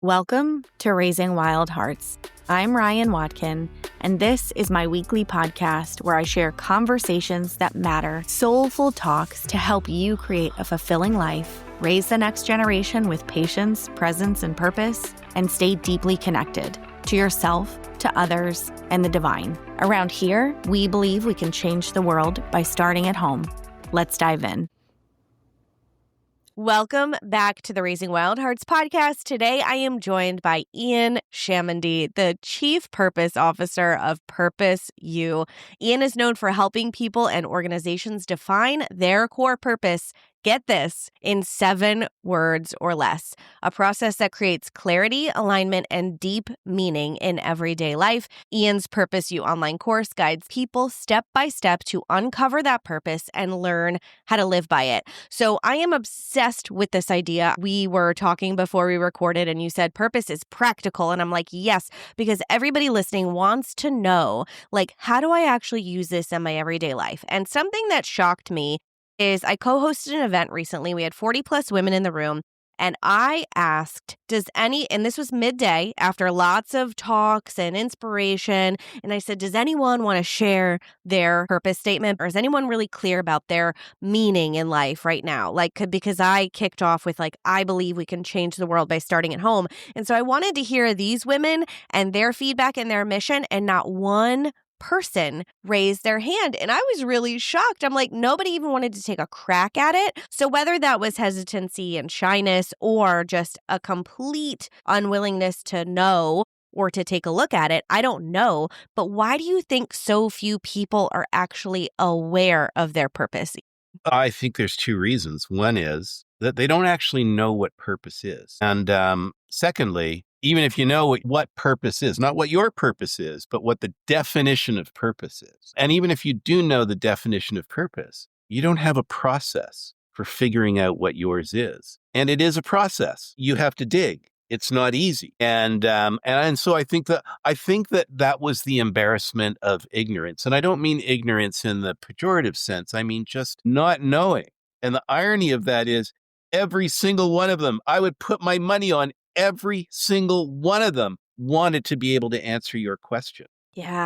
Welcome to Raising Wild Hearts. I'm Ryann Watkin, and this is my weekly podcast where I share conversations that matter, soulful talks to help you create a fulfilling life, raise the next generation with patience, presence, and purpose, and stay deeply connected to yourself, to others, and the divine. Around here, we believe we can change the world by starting at home. Let's dive in. Welcome back to the Raising Wild Hearts podcast. Today, I am joined by Ian Shamandy, the Chief Purpose Officer of PurposeU. Ian is known for helping people and organizations define their core purpose, get this, in 7 words or less, a process that creates clarity, alignment, and deep meaning in everyday life. Ian's PurposeU online course guides people step by step to uncover that purpose and learn how to live by it. So I am obsessed with this idea. We were talking before we recorded and you said purpose is practical. And I'm like, yes, because everybody listening wants to know, like, how do I actually use this in my everyday life? And something that shocked me is I co-hosted an event recently. We had 40 plus women in the room. And I asked, and this was midday after lots of talks and inspiration. And I said, does anyone want to share their purpose statement? Or is anyone really clear about their meaning in life right now? Because I kicked off with I believe we can change the world by starting at home. And so I wanted to hear these women and their feedback and their mission, and not one person raised their hand. And I was really shocked. I'm like, nobody even wanted to take a crack at it. So whether that was hesitancy and shyness or just a complete unwillingness to know or to take a look at it, I don't know. But why do you think so few people are actually aware of their purpose? I think there's 2 reasons. One is that they don't actually know what purpose is. And secondly, even if you know what purpose is, not what your purpose is, but what the definition of purpose is. And even if you do know the definition of purpose, you don't have a process for figuring out what yours is. And it is a process. You have to dig. It's not easy. And so I think that was the embarrassment of ignorance. And I don't mean ignorance in the pejorative sense. I mean just not knowing. And the irony of that is every single one of them, I would put my money on every single one of them wanted to be able to answer your question. Yeah.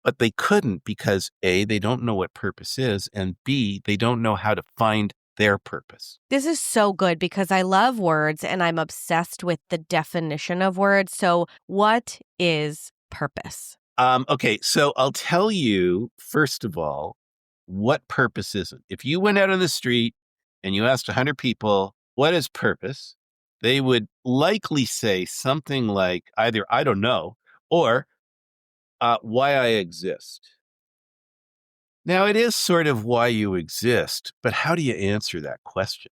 But they couldn't because A, they don't know what purpose is, and B, they don't know how to find their purpose. This is so good because I love words and I'm obsessed with the definition of words. So what is purpose? Okay, so I'll tell you, first of all, what purpose isn't. If you went out on the street and you asked 100 people, what is purpose? They would likely say something like either, I don't know, or why I exist. Now, it is sort of why you exist, but how do you answer that question?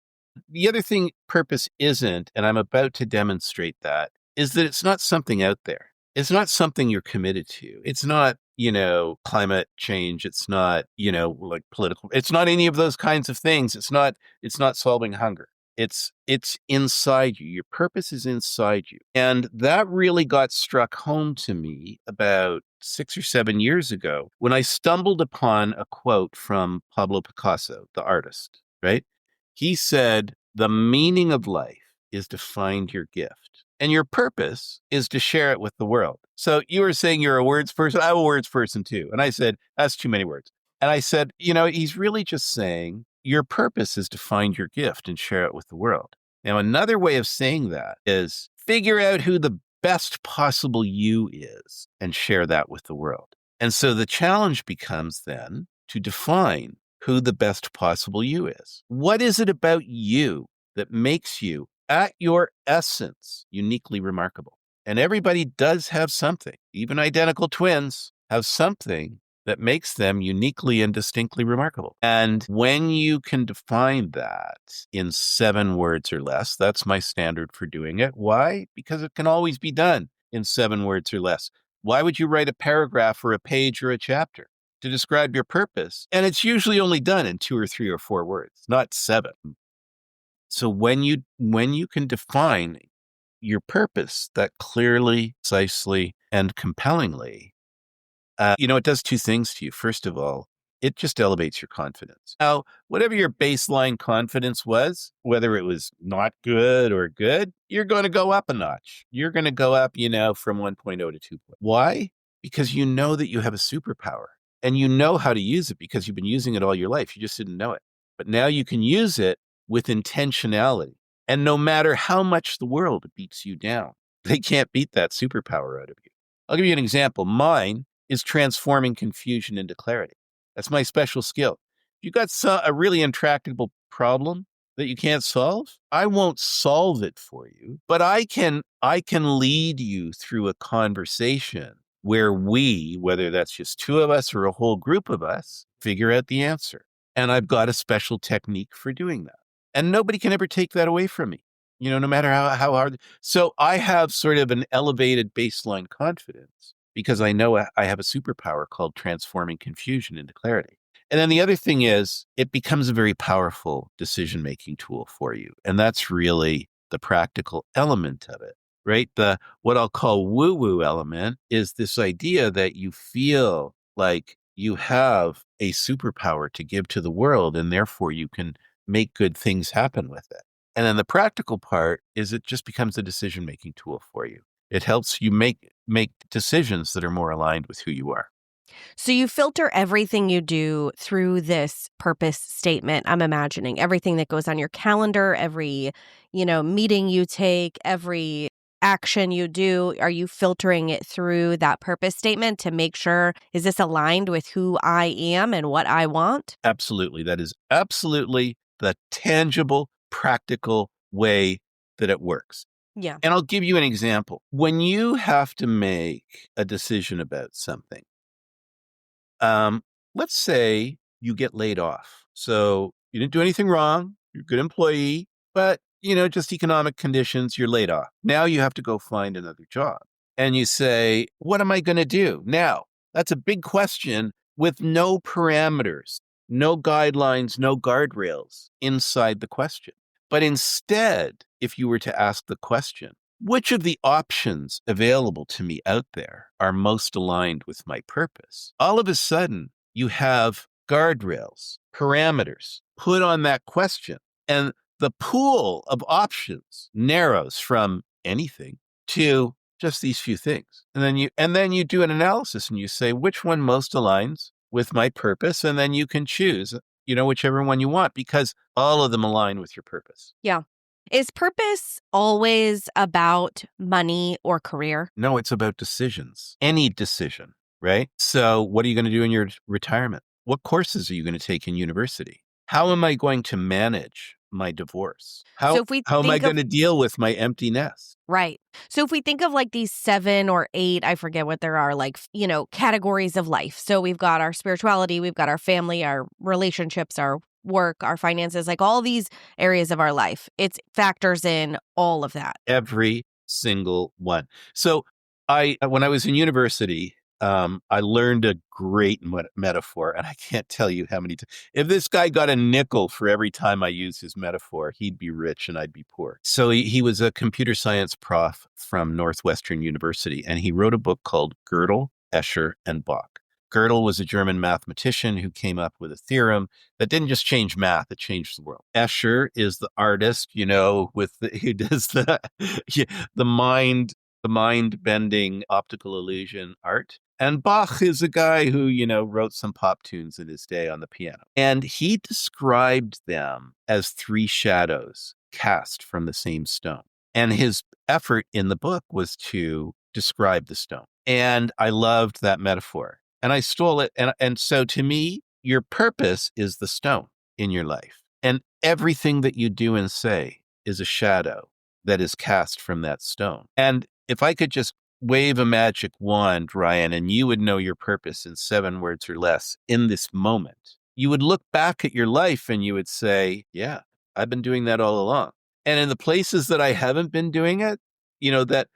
The other thing purpose isn't, and I'm about to demonstrate that, is that it's not something out there. It's not something you're committed to. It's not, climate change. It's not, political. It's not any of those kinds of things. It's not solving hunger. It's inside you. Your purpose is inside you. And that really got struck home to me about 6 or 7 years ago when I stumbled upon a quote from Pablo Picasso, the artist, right? He said, the meaning of life is to find your gift. And your purpose is to share it with the world. So you were saying you're a words person. I'm a words person too. And I said, that's too many words. And I said, he's really just saying, your purpose is to find your gift and share it with the world. Now, another way of saying that is figure out who the best possible you is and share that with the world. And so the challenge becomes then to define who the best possible you is. What is it about you that makes you, at your essence, uniquely remarkable? And everybody does have something. Even identical twins have something that makes them uniquely and distinctly remarkable. And when you can define that in 7 words or less, that's my standard for doing it. Why? Because it can always be done in 7 words or less. Why would you write a paragraph or a page or a chapter to describe your purpose? And it's usually only done in 2 or 3 or 4 words, not 7. So when you can define your purpose that clearly, precisely, and compellingly, it does 2 things to you. First of all, it just elevates your confidence. Now, whatever your baseline confidence was, whether it was not good or good, you're going to go up a notch. You're going to go up, from 1.0 to 2. Why? Because you know that you have a superpower and you know how to use it because you've been using it all your life. You just didn't know it. But now you can use it with intentionality. And no matter how much the world beats you down, they can't beat that superpower out of you. I'll give you an example. Mine is transforming confusion into clarity. That's my special skill. If you got a really intractable problem that you can't solve, I won't solve it for you, but I can lead you through a conversation where we, whether that's just two of us or a whole group of us, figure out the answer. And I've got a special technique for doing that. And nobody can ever take that away from me, no matter how hard. So I have sort of an elevated baseline confidence because I know I have a superpower called transforming confusion into clarity. And then the other thing is it becomes a very powerful decision-making tool for you. And that's really the practical element of it, right? What I'll call woo-woo element is this idea that you feel like you have a superpower to give to the world, and therefore you can make good things happen with it. And then the practical part is it just becomes a decision-making tool for you. It helps you make decisions that are more aligned with who you are. So you filter everything you do through this purpose statement. I'm imagining everything that goes on your calendar, every, meeting you take, every action you do. Are you filtering it through that purpose statement to make sure, is this aligned with who I am and what I want? Absolutely. That is absolutely the tangible, practical way that it works. Yeah. And I'll give you an example. When you have to make a decision about something, let's say you get laid off. So you didn't do anything wrong. You're a good employee, but just economic conditions, you're laid off. Now you have to go find another job. And you say, what am I going to do? Now, that's a big question with no parameters, no guidelines, no guardrails inside the question. But instead, if you were to ask the question, which of the options available to me out there are most aligned with my purpose? All of a sudden, you have guardrails, parameters put on that question. And the pool of options narrows from anything to just these few things. And then you do an analysis and you say, which one most aligns with my purpose? And then you can choose, whichever one you want, because all of them align with your purpose. Yeah. Is purpose always about money or career? No, it's about decisions. Any decision, right? So what are you going to do in your retirement? What courses are you going to take in university? How am I going to manage my divorce? How am I going to deal with my empty nest? Right. So if we think of like these 7 or 8, I forget what there are, like, categories of life. So we've got our spirituality, we've got our family, our relationships, our work, our finances, like all these areas of our life. It factors in all of that. Every single one. So when I was in university, I learned a great metaphor, and I can't tell you how many times. If this guy got a nickel for every time I used his metaphor, he'd be rich and I'd be poor. So he was a computer science prof from Northwestern University, and he wrote a book called Gödel, Escher, and Bach. Gödel was a German mathematician who came up with a theorem that didn't just change math, it changed the world. Escher is the artist, who does the mind-bending optical illusion art. And Bach is a guy who, wrote some pop tunes in his day on the piano. And he described them as 3 shadows cast from the same stone. And his effort in the book was to describe the stone. And I loved that metaphor. And I stole it. And so to me, your purpose is the stone in your life. And everything that you do and say is a shadow that is cast from that stone. And if I could just wave a magic wand, Ryann, and you would know your purpose in 7 words or less in this moment, you would look back at your life and you would say, yeah, I've been doing that all along. And in the places that I haven't been doing it, that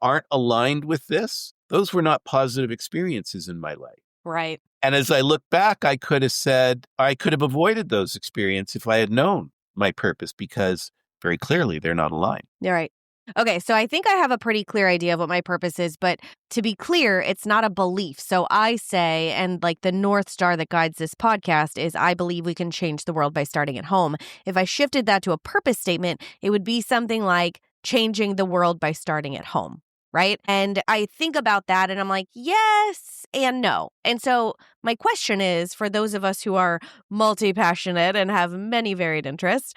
aren't aligned with this, those were not positive experiences in my life. Right. And as I look back, I could have avoided those experiences if I had known my purpose, because very clearly they're not aligned. You're right. Okay, so I think I have a pretty clear idea of what my purpose is, but to be clear, it's not a belief. So I say, and like the North Star that guides this podcast is I believe we can change the world by starting at home. If I shifted that to a purpose statement, it would be something like changing the world by starting at home, right? And I think about that and I'm like, yes and no. And so my question is for those of us who are multi-passionate and have many varied interests,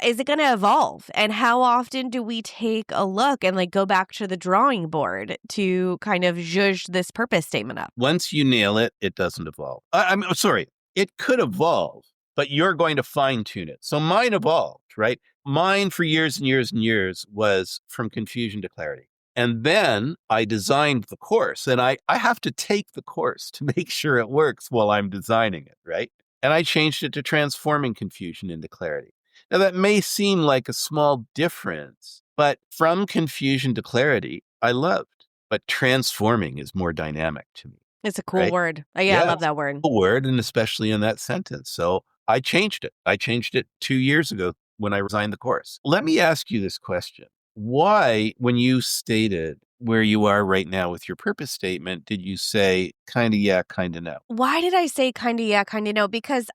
is it going to evolve? And how often do we take a look and like go back to the drawing board to kind of zhuzh this purpose statement up? Once you nail it, it doesn't evolve. I'm sorry, it could evolve, but you're going to fine tune it. So mine evolved, right? Mine for years and years and years was from confusion to clarity. And then I designed the course, and I have to take the course to make sure it works while I'm designing it, right? And I changed it to transforming confusion into clarity. Now, that may seem like a small difference, but from confusion to clarity, I loved. But transforming is more dynamic to me. It's a cool Right? word. Yeah, I Yeah, love that word. a word, and especially in that sentence. So I changed it. I changed it 2 years ago when I resigned the course. Let me ask you this question. Why, when you stated where you are right now with your purpose statement, did you say kinda yeah, kinda no? Why did I say kind of yeah, kind of no? Because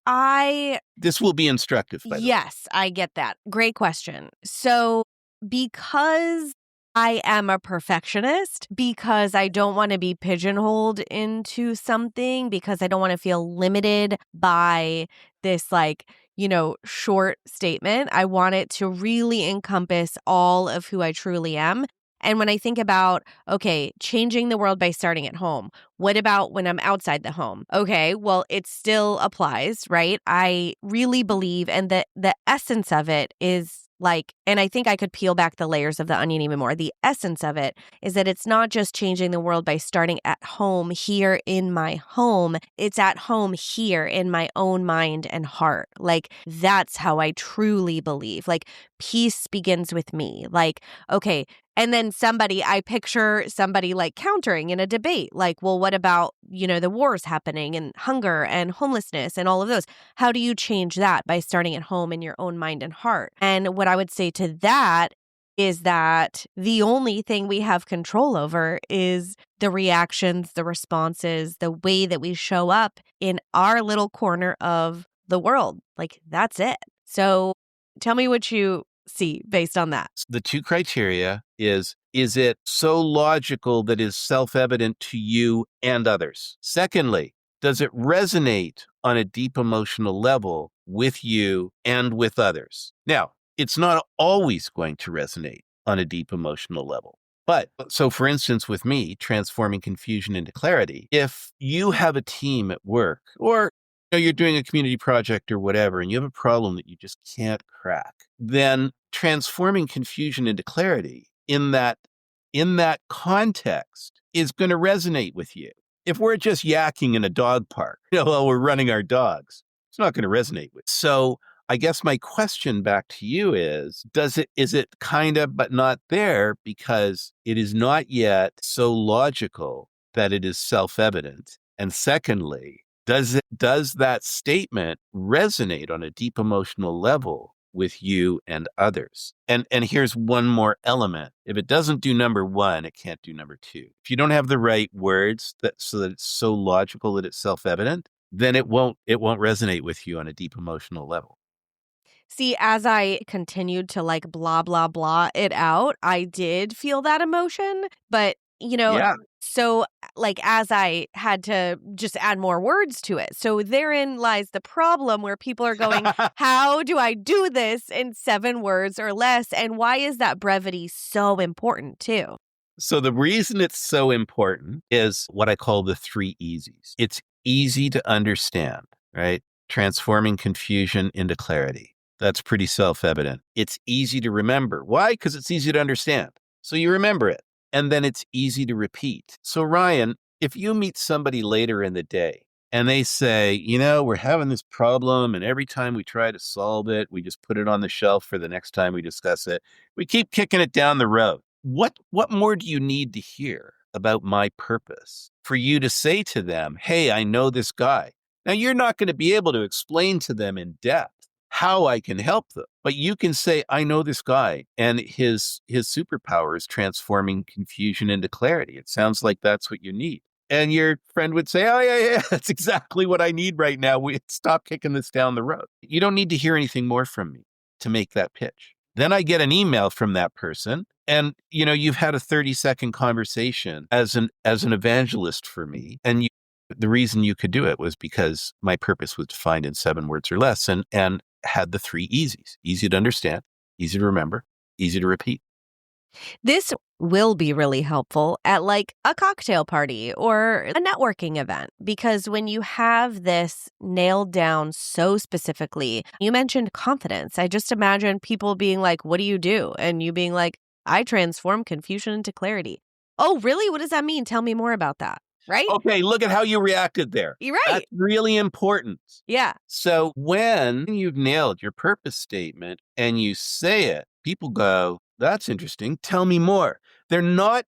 This will be instructive, by the way. yes, I get that. Great question. So, because I am a perfectionist, because I don't want to be pigeonholed into something, because I don't want to feel limited by this, like, short statement, I want it to really encompass all of who I truly am. And when I think about, okay, changing the world by starting at home, what about when I'm outside the home? Okay, well, it still applies, right? I really believe, and the essence of it is like, and I think I could peel back the layers of the onion even more. The essence of it is that it's not just changing the world by starting at home here in my home. It's at home here in my own mind and heart. Like, that's how I truly believe. Like, peace begins with me. Like, okay, and then I picture somebody like countering in a debate, like, well, what about, the wars happening and hunger and homelessness and all of those? How do you change that by starting at home in your own mind and heart? And what I would say to that is that the only thing we have control over is the reactions, the responses, the way that we show up in our little corner of the world. Like, that's it. So tell me what you see based on that. The 2 criteria is it so logical that is self-evident to you and others? Secondly, does it resonate on a deep emotional level with you and with others? Now, it's not always going to resonate on a deep emotional level. But so for instance, with me, transforming confusion into clarity, if you have a team at work or you're doing a community project or whatever, and you have a problem that you just can't crack, then transforming confusion into clarity in that context is going to resonate with you. If we're just yakking in a dog park, while we're running our dogs, it's not going to resonate with. So I guess my question back to you is it kind of, but not there because it is not yet so logical that it is self-evident? And secondly, does that statement resonate on a deep emotional level with you and others? And here's one more element. If it doesn't do number 1, it can't do number 2. If you don't have the right words so that it's so logical that it's self-evident, then it won't resonate with you on a deep emotional level. See, as I continued to like blah, blah, blah it out, I did feel that emotion. But, Yeah. so like as I had to just add more words to it. So therein lies the problem where people are going, how do I do this in 7 words or less? And why is that brevity so important too? So the reason it's so important is what I call the 3 easies. It's easy to understand, right? Transforming confusion into clarity. That's pretty self-evident. It's easy to remember. Why? Because it's easy to understand. So you remember it. And then it's easy to repeat. So Ryan, if you meet somebody later in the day and they say, we're having this problem and every time we try to solve it, we just put it on the shelf for the next time we discuss it. We keep kicking it down the road. What more do you need to hear about my purpose for you to say to them, hey, I know this guy? Now, you're not going to be able to explain to them in depth how I can help them, But you can say, I know this guy, and his superpower is transforming confusion into clarity. It sounds like that's what you need. And your friend would say, oh, yeah, that's exactly what I need right now. We stop kicking this down the road. You don't need to hear anything more from me to make that pitch. Then I get an email from that person, and you've had a 30-second conversation as an evangelist for me. And the reason you could do it was because my purpose was defined in 7 words or less, and had the 3 easies: easy to understand, easy to remember, easy to repeat. This will be really helpful at like a cocktail party or a networking event, because when you have this nailed down so specifically, you mentioned confidence. I just imagine people being like, what do you do? And you being like, I transform confusion into clarity. Oh, really? What does that mean? Tell me more about that. Right? Okay, look at how you reacted there. You're right. That's really important. Yeah. So when you've nailed your purpose statement and you say it, people go, that's interesting. Tell me more. They're not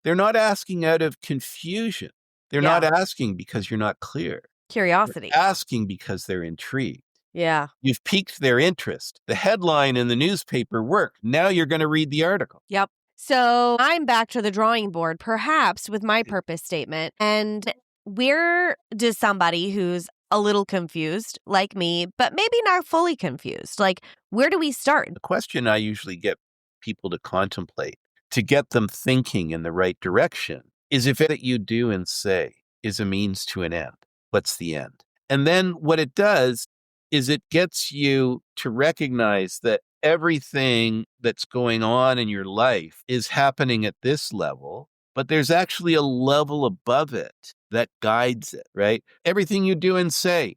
asking out of confusion. They're not asking because you're not clear. Curiosity. They're asking because they're intrigued. Yeah. You've piqued their interest. The headline in the newspaper worked. Now you're going to read the article. Yep. So I'm back to the drawing board, perhaps with my purpose statement. And where does somebody who's a little confused, like me, but maybe not fully confused, like, where do we start? The question I usually get people to contemplate to get them thinking in the right direction is, if it you do and say is a means to an end, what's the end? And then what it does is it gets you to recognize that everything that's going on in your life is happening at this level, but there's actually a level above it that guides it, right? Everything you do and say,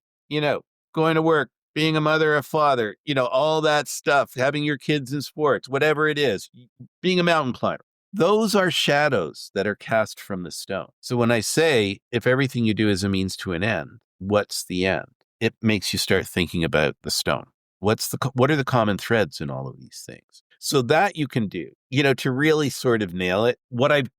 going to work, being a mother, a father, all that stuff, having your kids in sports, whatever it is, being a mountain climber, those are shadows that are cast from the stone. So when I say, if everything you do is a means to an end, what's the end? It makes you start thinking about the stone. What are the common threads in all of these things? So that you can do, to really sort of nail it. What I've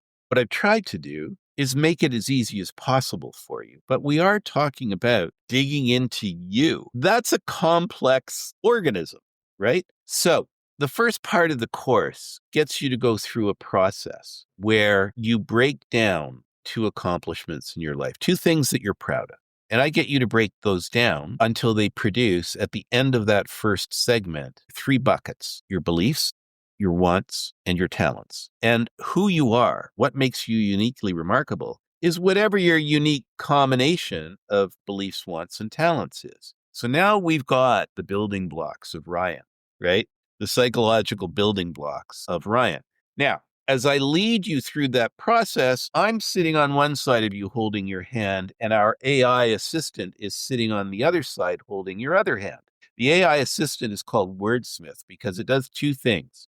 tried to do is make it as easy as possible for you. But we are talking about digging into you. That's a complex organism, right? So the first part of the course gets you to go through a process where you break down 2 accomplishments in your life, 2 things that you're proud of. And I get you to break those down until they produce, at the end of that first segment, 3 buckets: your beliefs, your wants, and your talents. And who you are, what makes you uniquely remarkable, is whatever your unique combination of beliefs, wants, and talents is. So now we've got the building blocks of Ryann, right? The psychological building blocks of Ryann. Now, as I lead you through that process, I'm sitting on one side of you holding your hand, and our AI assistant is sitting on the other side holding your other hand. The AI assistant is called Wordsmith because it does 2 things.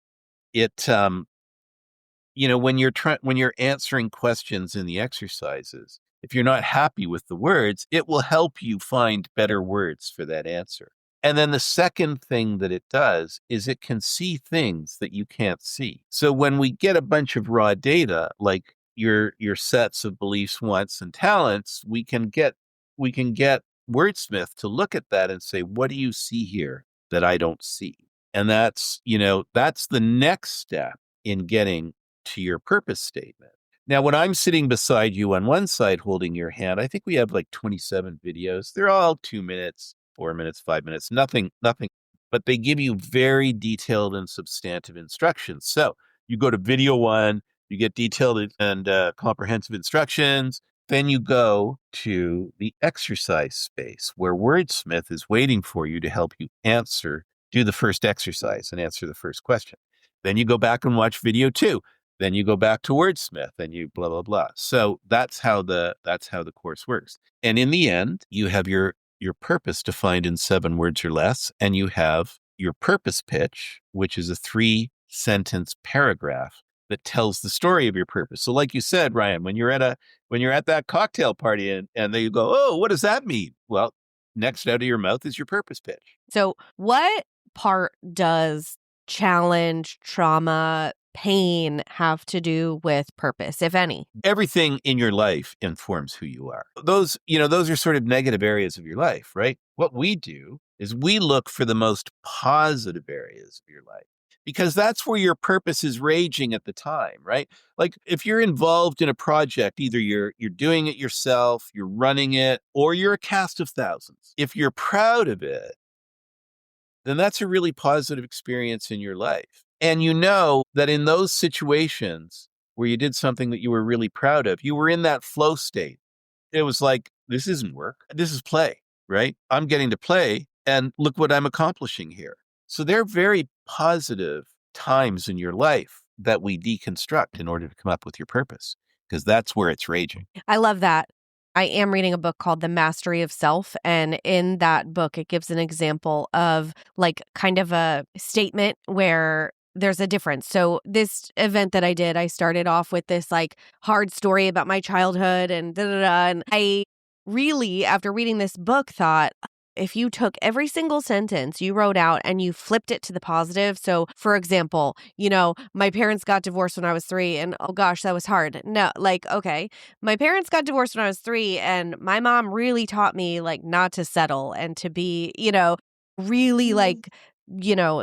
It, when you're answering questions in the exercises, if you're not happy with the words, it will help you find better words for that answer. And then the second thing that it does is it can see things that you can't see. So when we get a bunch of raw data, like your sets of beliefs, wants, and talents, we can get Wordsmith to look at that and say, what do you see here that I don't see? And that's the next step in getting to your purpose statement. Now, when I'm sitting beside you on one side holding your hand, I think we have like 27 videos. They're all 2 minutes, 4 minutes, 5 minutes, nothing, but they give you very detailed and substantive instructions. So you go to video 1, you get detailed and comprehensive instructions. Then you go to the exercise space where Wordsmith is waiting for you to help you do the first exercise and answer the first question. Then you go back and watch video 2. Then you go back to Wordsmith and you blah, blah, blah. So that's how the course works. And in the end, you have your purpose defined in 7 words or less, and you have your purpose pitch, which is a 3-sentence paragraph that tells the story of your purpose. So like you said, Ryann, when you're at that cocktail party and then you go, oh, what does that mean? Well, next out of your mouth is your purpose pitch. So what part does challenge, trauma, pain have to do with purpose, if any? Everything in your life informs who you are. Those are sort of negative areas of your life, right? What we do is we look for the most positive areas of your life because that's where your purpose is raging at the time, right? Like if you're involved in a project, either you're doing it yourself, you're running it, or you're a cast of thousands. If you're proud of it, then that's a really positive experience in your life. And you know that in those situations where you did something that you were really proud of, you were in that flow state. It was like, this isn't work. This is play, right? I'm getting to play and look what I'm accomplishing here. So they're very positive times in your life that we deconstruct in order to come up with your purpose, because that's where it's raging. I love that. I am reading a book called The Mastery of Self. And in that book, it gives an example of like kind of a statement where there's a difference. So, this event that I did, I started off with this like hard story about my childhood and da da da. And I really, after reading this book, thought, if you took every single sentence you wrote out and you flipped it to the positive. So, for example, my parents got divorced when I was 3, and oh gosh, that was hard. No, like, okay, my parents got divorced when I was 3, and my mom really taught me like not to settle and to be, really like,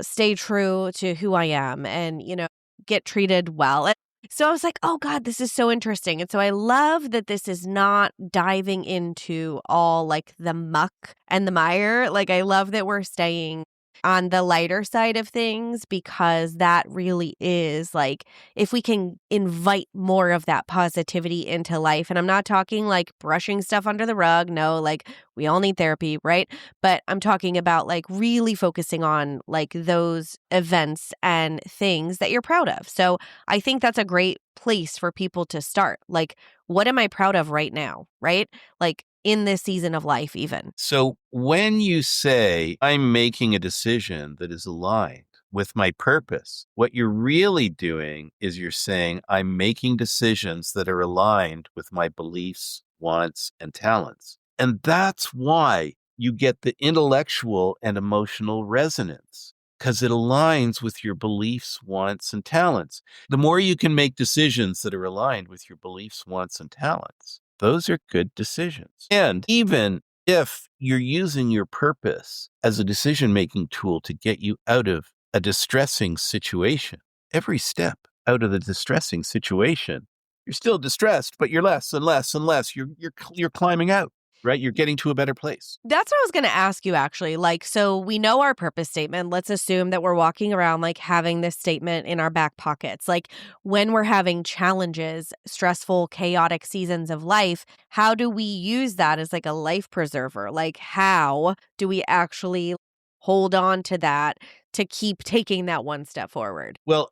stay true to who I am and, get treated well. So I was like, oh God, this is so interesting. And so I love that this is not diving into all like the muck and the mire. Like, I love that we're staying on the lighter side of things, because that really is like, if we can invite more of that positivity into life. And I'm not talking like brushing stuff under the rug. No, like we all need therapy, right? But I'm talking about like really focusing on like those events and things that you're proud of. So I think that's a great place for people to start. Like, what am I proud of right now? Right? Like, in this season of life, even. So when you say, I'm making a decision that is aligned with my purpose, what you're really doing is you're saying, I'm making decisions that are aligned with my beliefs, wants, and talents. And that's why you get the intellectual and emotional resonance, because it aligns with your beliefs, wants, and talents. The more you can make decisions that are aligned with your beliefs, wants, and talents, those are good decisions. And even if you're using your purpose as a decision-making tool to get you out of a distressing situation, every step out of the distressing situation, you're still distressed, but you're less and less and less. You're climbing out, right? You're getting to a better place. That's what I was going to ask you, actually. Like, so we know our purpose statement. Let's assume that we're walking around like having this statement in our back pockets. Like, when we're having challenges, stressful, chaotic seasons of life, how do we use that as like a life preserver? Like, how do we actually hold on to that to keep taking that one step forward? Well,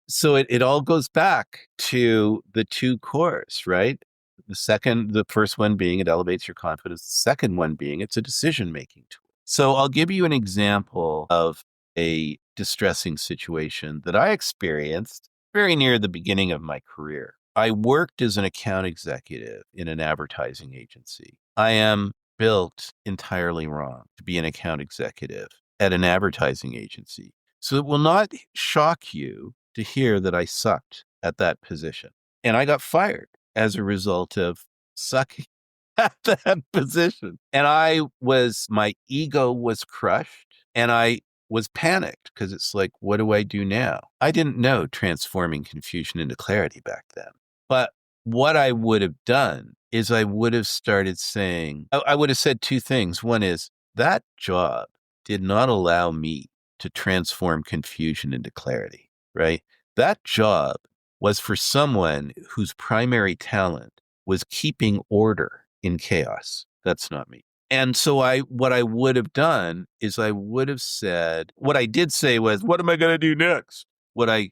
so it all goes back to the two cores, right? The first one being it elevates your confidence. The second one being it's a decision-making tool. So I'll give you an example of a distressing situation that I experienced very near the beginning of my career. I worked as an account executive in an advertising agency. I am built entirely wrong to be an account executive at an advertising agency. So it will not shock you to hear that I sucked at that position. And I got fired as a result of sucking at that position. And my ego was crushed and I was panicked because it's like, what do I do now? I didn't know transforming confusion into clarity back then. But what I would have done is I would have started saying, I would have said two things. One is that job did not allow me to transform confusion into clarity, right? That job was for someone whose primary talent was keeping order in chaos. That's not me. And so what I would have done is I would have said, what I did say was, what am I going to do next? What I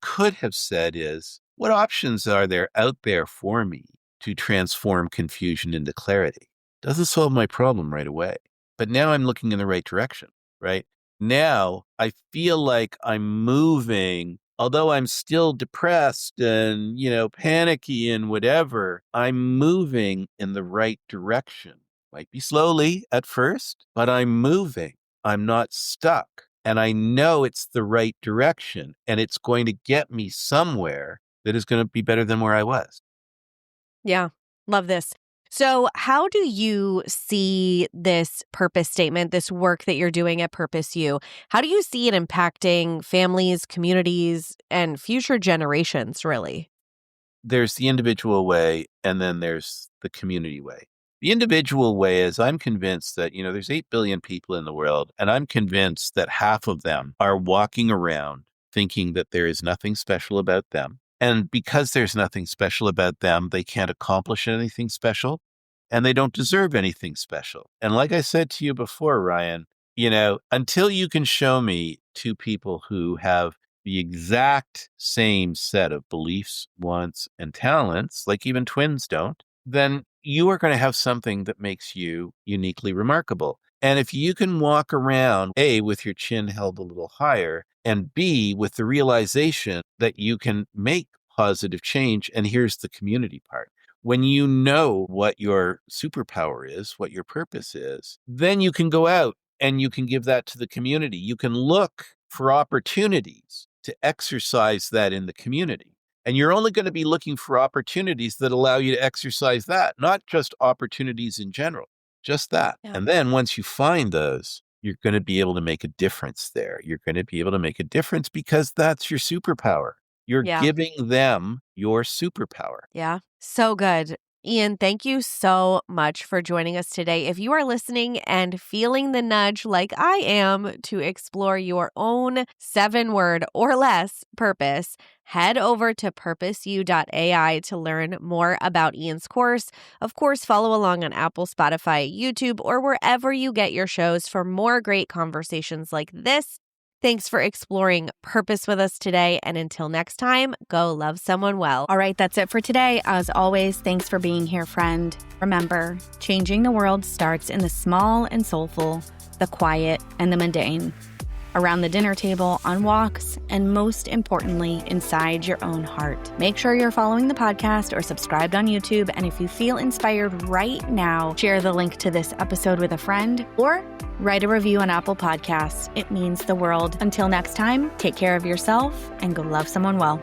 could have said is, what options are there out there for me to transform confusion into clarity? Doesn't solve my problem right away, but now I'm looking in the right direction, right? Now I feel like I'm moving, although I'm still depressed and, panicky and whatever, I'm moving in the right direction. Might be slowly at first, but I'm moving. I'm not stuck. And I know it's the right direction and it's going to get me somewhere that is going to be better than where I was. Yeah, love this. So, how do you see this purpose statement, this work that you're doing at PurposeU? How do you see it impacting families, communities, and future generations, really? There's the individual way, and then there's the community way. The individual way is I'm convinced that, there's 8 billion people in the world, and I'm convinced that half of them are walking around thinking that there is nothing special about them. And because there's nothing special about them, they can't accomplish anything special, and they don't deserve anything special. And like I said to you before, Ryan, until you can show me two people who have the exact same set of beliefs, wants, and talents, like even twins don't, then you are going to have something that makes you uniquely remarkable. And if you can walk around, A, with your chin held a little higher, and B, with the realization that you can make positive change, and here's the community part. When you know what your superpower is, what your purpose is, then you can go out and you can give that to the community. You can look for opportunities to exercise that in the community. And you're only going to be looking for opportunities that allow you to exercise that, not just opportunities in general, just that. Yeah. And then once you find those, you're going to be able to make a difference there. You're going to be able to make a difference because that's your superpower. You're giving them your superpower. Yeah. So good. Ian, thank you so much for joining us today. If you are listening and feeling the nudge like I am to explore your own 7-word or less purpose, head over to PurposeU.ai to learn more about Ian's course. Of course, follow along on Apple, Spotify, YouTube, or wherever you get your shows for more great conversations like this. Thanks for exploring purpose with us today. And until next time, go love someone well. All right, that's it for today. As always, thanks for being here, friend. Remember, changing the world starts in the small and soulful, the quiet and the mundane. Around the dinner table, on walks, and most importantly, inside your own heart. Make sure you're following the podcast or subscribed on YouTube. And if you feel inspired right now, share the link to this episode with a friend or write a review on Apple Podcasts. It means the world. Until next time, take care of yourself and go love someone well.